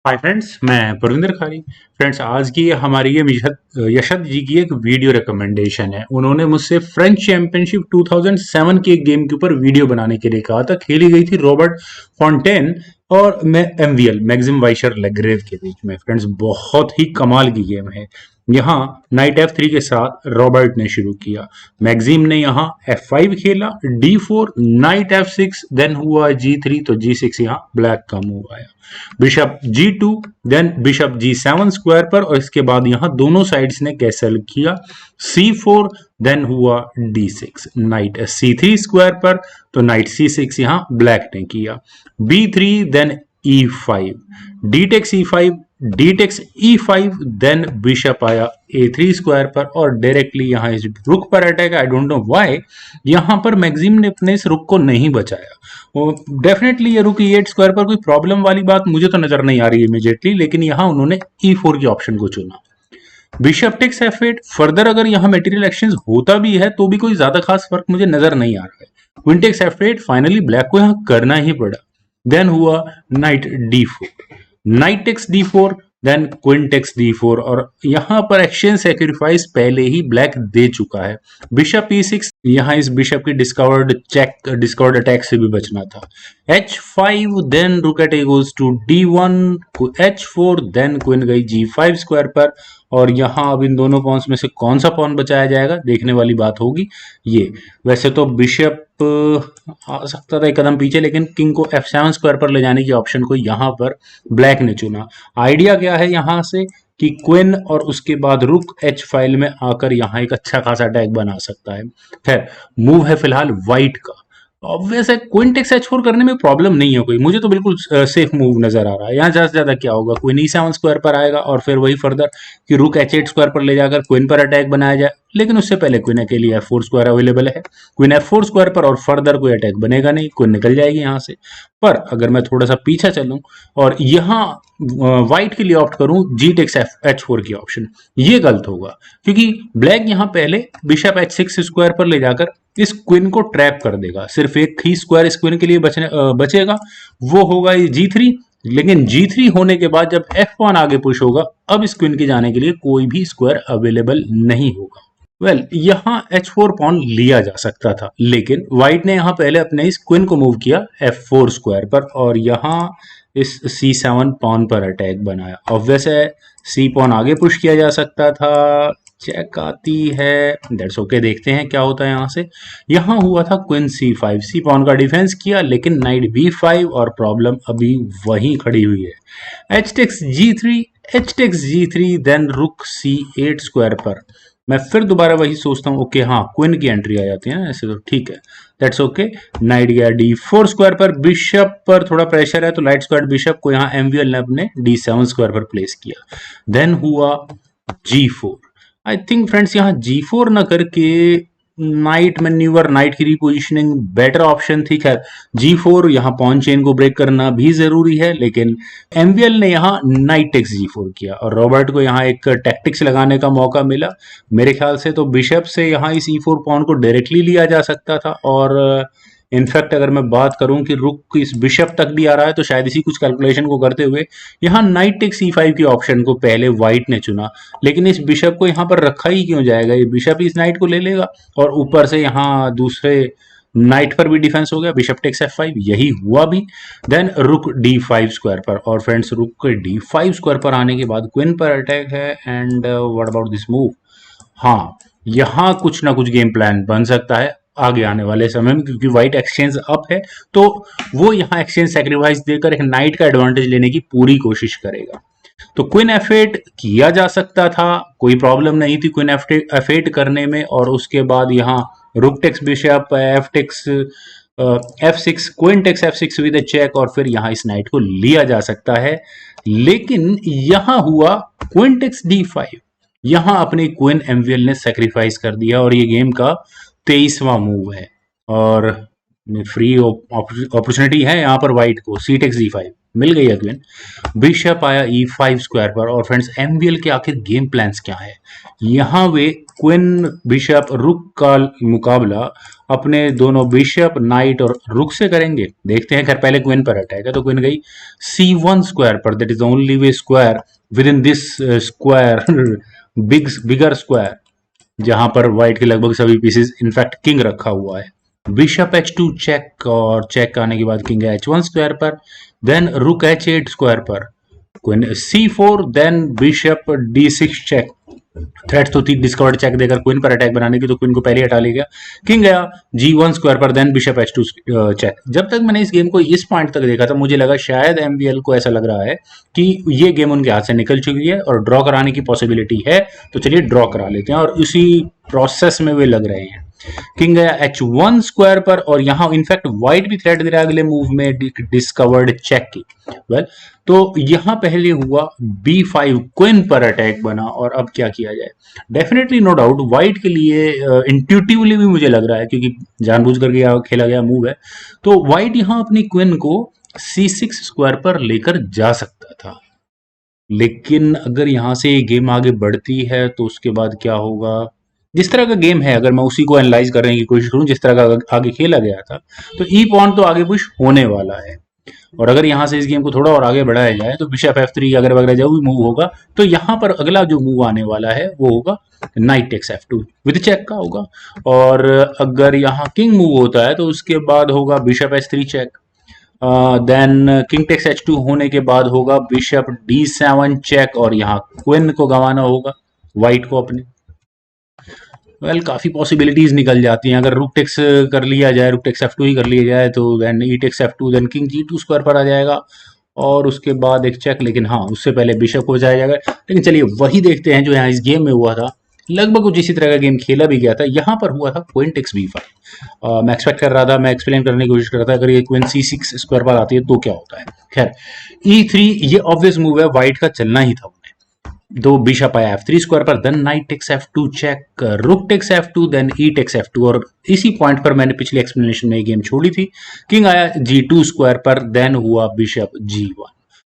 Hi friends, मैं परविंदर खारी। Friends, आज की हमारी ये यशद जी की एक वीडियो रिकमेंडेशन है। उन्होंने मुझसे फ्रेंच चैंपियनशिप 2007 की एक गेम के ऊपर वीडियो बनाने के लिए कहा था। खेली गई थी रॉबर्ट फॉन्टेन और मैं एमवीएल मैक्सिम वाइशर लेग्रेव के बीच में। फ्रेंड्स, बहुत ही कमाल की गेम है। यहाँ नाइट F3 के साथ रॉबर्ट ने शुरू किया। मैक्सिम ने यहाँ F5 खेला, D4, नाइट F6, देन हुआ G3, तो G6 यहाँ ब्लैक का मूव आया। Bishop G2, then bishop G7 square पर, और इसके बाद यहां दोनों साइड्स ने कैसल किया। C4, देन हुआ D6, नाइट C3 स्क्वायर पर, तो नाइट C6 यहां ब्लैक ने किया। B3, then E5, D takes E5, D takes E5, then bishop आया A3 स्क्वायर पर, और डायरेक्टली यहां इस रुक पर attack. I don't know why यहां पर मैक्सिम ने अपने इस रुक को नहीं बचाया। डेफिनेटली ये रुक E8 स्क्वायर पर कोई प्रॉब्लम वाली बात मुझे तो नजर नहीं आ रही इमीडिएटली, लेकिन यहां उन्होंने E4 के ऑप्शन को चुना। बिशप टेक्स F8, फर्दर अगर यहां मेटीरियल एक्सचेंज होता भी है तो भी कोई ज्यादा खास फर्क मुझे नजर नहीं आ रहा है। Queen takes F8, finally black को यहां करना ही पड़ा। देन हुआ knight D4, knight takes D4, then queen takes D4, और यहां पर एक्सचेंज सेक्रीफाइस पहले ही ब्लैक दे चुका है। बिशप E6, यहां इस बिशप की डिस्कवर्ड अटैक से भी बचना था। H5, then rook at A goes to D1, H4, then queen गई G5 स्क्वायर पर, और यहां अब इन दोनों पॉन्स में से कौन सा पॉन बचाया जाएगा देखने वाली बात होगी। ये वैसे तो बिशप आ सकता था एक कदम पीछे, लेकिन किंग को F7 स्क्वायर पर ले जाने की ऑप्शन को यहां पर ब्लैक ने चुना। आइडिया क्या है यहां से कि क्वीन और उसके बाद रुक H फाइल में आकर यहां एक अच्छा खासा अटैक बना सकता है। खैर, मूव है फिलहाल व्हाइट का। ऑब्वियस है, क्वीन टेक्स H4 करने में प्रॉब्लम नहीं है कोई, मुझे तो बिल्कुल सेफ मूव नजर आ रहा है। यहाँ ज्यादा से ज्यादा क्या होगा, क्वीन E7 स्क्वायर पर आएगा और फिर वही फर्दर कि रुक H8 स्क्वायर पर ले जाकर क्वीन पर अटैक बनाया जाए, लेकिन उससे पहले क्वीन के लिए F4 स्क्वायर अवेलेबल है। क्वीन F4 स्क्वायर पर और फर्दर कोई अटैक बनेगा नहीं, क्वीन निकल जाएगी यहाँ से। पर अगर मैं थोड़ा सा पीछे चलूं और यहाँ व्हाइट के लिए ऑप्ट करूं G टेक्स H4 की ऑप्शन, ये गलत होगा, क्योंकि ब्लैक यहाँ पहले बिशप H6 स्क्वायर पर ले जाकर इस क्वीन को ट्रैप कर देगा। सिर्फ एक ही स्क्वायर इस क्वीन के लिए बचेगा, वो होगा G3। लेकिन G3 होने के बाद जब F1 आगे पुश होगा, अब इस क्वीन के जाने के लिए कोई भी स्क्वायर अवेलेबल नहीं होगा। यहाँ H4 पॉन लिया जा सकता था, लेकिन व्हाइट ने यहाँ पहले अपने इस क्वीन को मूव किया F4 स्क्वायर पर, और यहाँ इस C7 पॉन पर अटैक बनाया। ऑब्वियस है, C पॉन आगे पुश किया जा सकता था। चेक आती है, दैट्स ओके, देखते हैं क्या होता है यहाँ से। यहाँ हुआ था क्वीन C5, सी पॉन का डिफेंस किया, लेकिन नाइट B5, और प्रॉब्लम अभी वहीं खड़ी हुई है। H takes G3, H takes G3, then rook C8 square पर। मैं फिर दोबारा वही सोचता हूँ, ओके हाँ, क्वीन की एंट्री आ जाती है ना ऐसे, तो ठीक है, दैट्स ओके। नाइट गया D4 स्क्वायर पर, बिशप पर थोड़ा प्रेशर है तो लाइट स्क्वायर बिशप को यहाँ एमवीएल ने अपने D7 स्क्वायर पर प्लेस किया। देन हुआ G4। आई थिंक फ्रेंड्स यहाँ G4 ना करके नाइट मैन्यूवर, नाइट की रिपोजिशनिंग बेटर ऑप्शन थी। खैर, G4 यहाँ पॉन चेन को ब्रेक करना भी जरूरी है, लेकिन एमवीएल ने यहाँ नाइट टेक्स G4 किया और रॉबर्ट को यहाँ एक टैक्टिक्स लगाने का मौका मिला। मेरे ख्याल से तो बिशप से यहाँ इस E4 पॉन को डायरेक्टली लिया जा सकता था, और इनफैक्ट अगर मैं बात करूं कि रुक इस बिशप तक भी आ रहा है, तो शायद इसी कुछ कैलकुलेशन को करते हुए यहाँ नाइट टेक्स C5 की ऑप्शन को पहले व्हाइट ने चुना। लेकिन इस बिशप को यहाँ पर रखा ही क्यों जाएगा, ये बिशप इस नाइट को ले लेगा, और ऊपर से यहाँ दूसरे नाइट पर भी डिफेंस हो गया, बिशप टेक्स F5, यही हुआ भी। देन रुक D5 स्क्वायर पर, और फ्रेंड्स रुक D5 स्क्वायर पर आने के बाद क्वीन पर अटैक है। And what about this move? हाँ, यहाँ कुछ ना कुछ गेम प्लान बन सकता है आगे आने वाले समय में, क्योंकि व्हाइट एक्सचेंज अप है, तो वो यहाँ एक्सचेंज सेक्रीफाइस देकर एक नाइट का एडवांटेज लेने की पूरी कोशिश करेगा। तो क्वीन F8 किया जा सकता था, कोई प्रॉब्लम नहीं थी क्वीन F8 करने में, और उसके बाद यहाँ rook takes bishop, F takes F6, queen takes F6 with check, और फिर यहाँ इस नाइट को लिया जा सकता है। लेकिन यहाँ हुआ क्वीन टेक्स D5, यहाँ अपनी क्वीन एमवीएल ने सेक्रीफाइस कर दिया, और ये गेम का 23वां मूव है, और फ्री अपॉर्चुनिटी है यहाँ पर व्हाइट को। C टेक्स D5 मिल गई है क्वीन, बिशप आया E5 स्क्वायर पर। और फ्रेंड्स, एमवीएल के आखिर गेम प्लान्स क्या है? यहाँ वे क्वीन बिशप रुक का मुकाबला अपने दोनों बिशप नाइट और रुक से करेंगे। देखते हैं। खैर पहले क्वीन पर अटैक है तो क्वीन गई C1 स्क्वायर पर। That is only way square with in this square bigger square, जहां पर व्हाइट के लगभग सभी पीसेस इनफैक्ट किंग रखा हुआ है। बिशप H2 चेक, और चेक आने के बाद किंग H1 स्क्वायर पर, देन रुक H8 स्क्वायर पर, queen C4, then bishop D6 check. Threat तो थी डिस्कवर्ड चेक देकर क्वीन पर अटैक बनाने की, तो क्वीन को पहले हटा लिया। किंग गया G1 स्क्वायर पर, देन बिशप H2 चेक। जब तक मैंने इस गेम को इस पॉइंट तक देखा था मुझे लगा शायद MVL को ऐसा लग रहा है कि ये गेम उनके हाथ से निकल चुकी है और ड्रॉ कराने की पॉसिबिलिटी है, तो चलिए ड्रॉ करा लेते हैं। और उसी प्रोसेस में वे लग रहे हैं। किंग गया H1 स्क्वायर पर, और यहां इनफैक्ट व्हाइट भी थ्रेट दे रहा है अगले मूव में डिस्कवर्ड चेक की। वेल तो यहां पहले हुआ B5, क्वीन पर अटैक बना, और अब क्या किया जाए। डेफिनेटली नो डाउट व्हाइट के लिए इंट्यूटिवली भी मुझे लग रहा है, क्योंकि जानबूझ करके खेला गया मूव है, तो व्हाइट यहां अपनी क्वीन को C6 स्क्वायर पर लेकर जा सकता था। लेकिन अगर यहां से गेम आगे बढ़ती है तो उसके बाद क्या होगा। जिस तरह का गेम है, अगर मैं उसी को एनालाइज करने की कोशिश करूं जिस तरह का आगे खेला गया था, तो ई पॉन तो आगे पुश होने वाला है। और अगर यहां से इस गेम को थोड़ा और आगे बढ़ाया जाए तो बिशप F3 अगर वगैरह जो भी मूव होगा, तो यहां पर अगला जो मूव आने वाला है वो होगा night takes F2 with check का होगा। और अगर यहाँ किंग मूव होता है तो उसके बाद होगा bishop H3 check, then king takes H2 होने के बाद होगा बिशप D7 चेक, और यहाँ क्वीन को गंवाना होगा व्हाइट को अपने। वेल काफी पॉसिबिलिटीज निकल जाती हैं। अगर रुक टेक्स कर लिया जाए, रुक टेक्स F2 ही कर लिया जाए, तो then e takes F2, then king G2 square पर आ जाएगा, और उसके बाद एक चेक। लेकिन हाँ, उससे पहले बिशप को बचाया जाएगा। लेकिन चलिए वही देखते हैं जो यहाँ इस गेम में हुआ था। लगभग कुछ इसी तरह का गेम खेला भी गया था। यहाँ पर हुआ था क्वीन टेक्स B5। मैं एक्सपेक्ट कर रहा था, मैं एक्सप्लेन करने की कोशिश कर रहा था, अगर ये क्वीन C6 स्क्वायर पर आती है तो क्या होता है। खैर E3 ये ऑब्वियस मूव है, व्हाइट का चलना ही था। दो बिशप आया F3 स्क्वायर पर, then knight takes F2 check, rook takes F2, then e takes F2, और इसी पॉइंट पर मैंने पिछले एक्सप्लेनेशन में ये गेम छोड़ी थी। किंग आया G2 स्क्वायर पर, देन हुआ बिशप G1,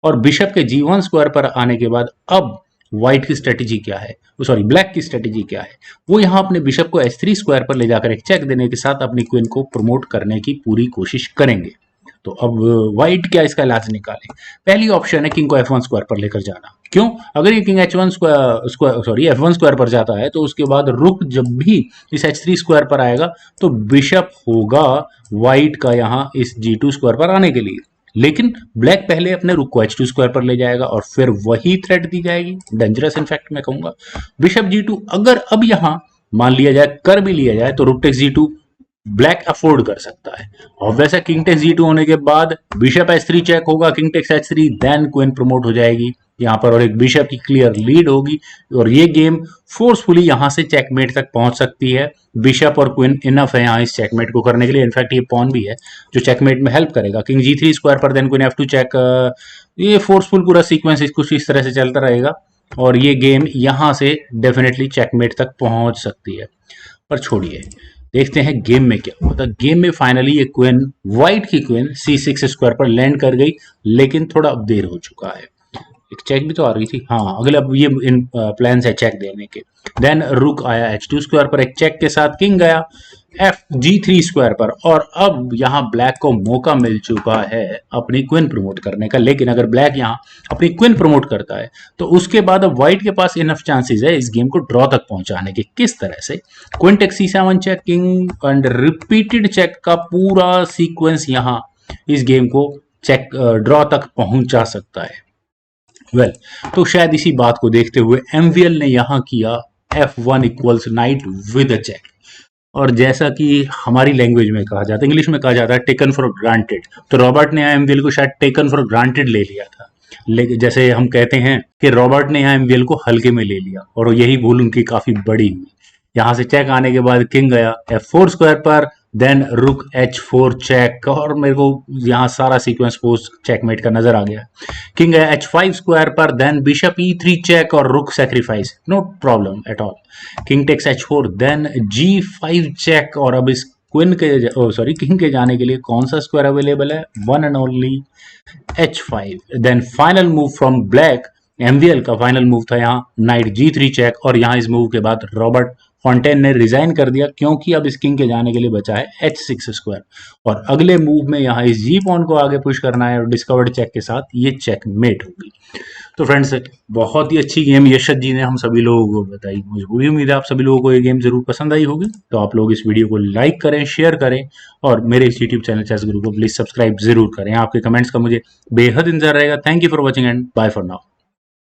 और बिशप के G1 स्क्वायर पर आने के बाद अब व्हाइट की स्ट्रेटेजी क्या है, सॉरी ब्लैक की स्ट्रेटेजी क्या है। वो यहाँ अपने बिशप को H3 स्क्वायर पर ले जाकर एक चेक देने के साथ अपनी क्वीन को प्रमोट करने की पूरी कोशिश करेंगे। तो अब व्हाइट क्या इसका इलाज निकाले। पहली ऑप्शन है किंग को F1 स्क्वायर पर लेकर जाना। क्यों? अगर ये king H1 square F1 square पर जाता है तो उसके बाद रुक जब भी इस H3 स्क्वायर पर आएगा तो बिशप होगा व्हाइट का यहाँ इस G2 स्क्वायर पर आने के लिए। लेकिन ब्लैक पहले अपने रुक को H2 स्क्वायर पर ले जाएगा और फिर वही थ्रेट दी जाएगी, डेंजरस इनफैक्ट मैं कहूंगा। बिशप G2 अगर अब यहाँ मान लिया जाए, कर भी लिया जाए, तो rook takes G2 black afford कर सकता है। ऑब्वियस है किंग टेक्स G2 होने के बाद बिशप H3 चेक होगा, king takes H3, then queen promote हो जाएगी यहाँ पर, और एक बिशप की क्लियर लीड होगी, और ये गेम फोर्सफुली यहाँ से चेकमेट तक पहुंच सकती है। बिशप और क्वीन इनफ है यहाँ इस चेकमेट को करने के लिए। इनफैक्ट ये पॉन भी है जो चेकमेट में हेल्प करेगा। किंग G3 स्क्वायर पर, देन क्वीन F2 चेक, ये फोर्सफुल पूरा सीक्वेंस कुछ इस तरह से चलता रहेगा, और ये गेम यहाँ से डेफिनेटली चेकमेट तक पहुंच सकती है। पर छोड़िए, देखते हैं गेम में क्या हुआ था। गेम में फाइनली ये क्वीन, व्हाइट की क्वीन C6 स्क्वायर पर लैंड कर गई, लेकिन थोड़ा अब देर हो चुका है। एक चेक भी तो आ रही थी, हाँ अगले अब ये इन प्लान है चेक देने के। देन रुक आया H2 स्क्वायर पर एक चेक के साथ, किंग गया G3 स्क्वायर पर, और अब यहाँ ब्लैक को मौका मिल चुका है अपनी क्वीन प्रमोट करने का। लेकिन अगर ब्लैक यहाँ अपनी क्वीन प्रमोट करता है तो उसके बाद अब व्हाइट के पास इनफ चांसेस है इस गेम को ड्रॉ तक पहुंचाने के। किस तरह से? Queen takes C7 check, king and repeated check का पूरा सीक्वेंस यहाँ इस गेम को चेक ड्रॉ तक पहुंचा सकता है। वेल तो शायद इसी बात को देखते हुए MVL ने यहां किया F1 equals knight with a check, और जैसा कि हमारी लैंग्वेज में कहा जाता है, इंग्लिश में कहा जाता है टेकन फॉर ग्रांटेड, तो रॉबर्ट ने यहाँ MVL को शायद टेकन फॉर ग्रांटेड ले लिया था। लेकिन जैसे हम कहते हैं कि रॉबर्ट ने यहाँ MVL को हल्के में ले लिया, और यही भूल उनकी काफी बड़ी हुई। यहाँ से चेक आने के बाद किंग गया F4 स्क्वायर पर, देन रुक H4 चेक, और मेरे को यहाँ सारा सीक्वेंस पोस्ट चेकमेट का नजर आ गया। किंग गया H5 स्क्वायर पर, देन बिशप E3 चेक और rook sacrifice, no problem at all. King takes H4, then G5 check, और अब इस क्वीन के किंग के जाने के लिए कौन सा स्क्वायर अवेलेबल है? One and only H5। Then final move from black, MVL का फाइनल मूव था यहाँ नाइट G3 चेक, और यहाँ इस मूव के बाद रॉबर्ट फॉन्टेन ने रिजाइन कर दिया क्योंकि अब इस किंग के जाने के लिए बचा है h6 स्क्वायर, और अगले मूव में यहाँ इस जी पॉन को आगे पुश करना है और डिस्कवर्ड चेक के साथ ये चेकमेट होगी। तो फ्रेंड्स, बहुत ही अच्छी गेम यशत जी ने हम सभी लोगों को बताई। मुझे पूरी उम्मीद है आप सभी लोगों को ये गेम जरूर पसंद आई होगी। तो आप लोग इस वीडियो को लाइक करें, शेयर करें, और मेरे इस यूट्यूब चैनल चेस गुरु को प्लीज सब्सक्राइब जरूर करें। आपके कमेंट्स का मुझे बेहद इंतजार रहेगा। Thank you for watching and bye for now.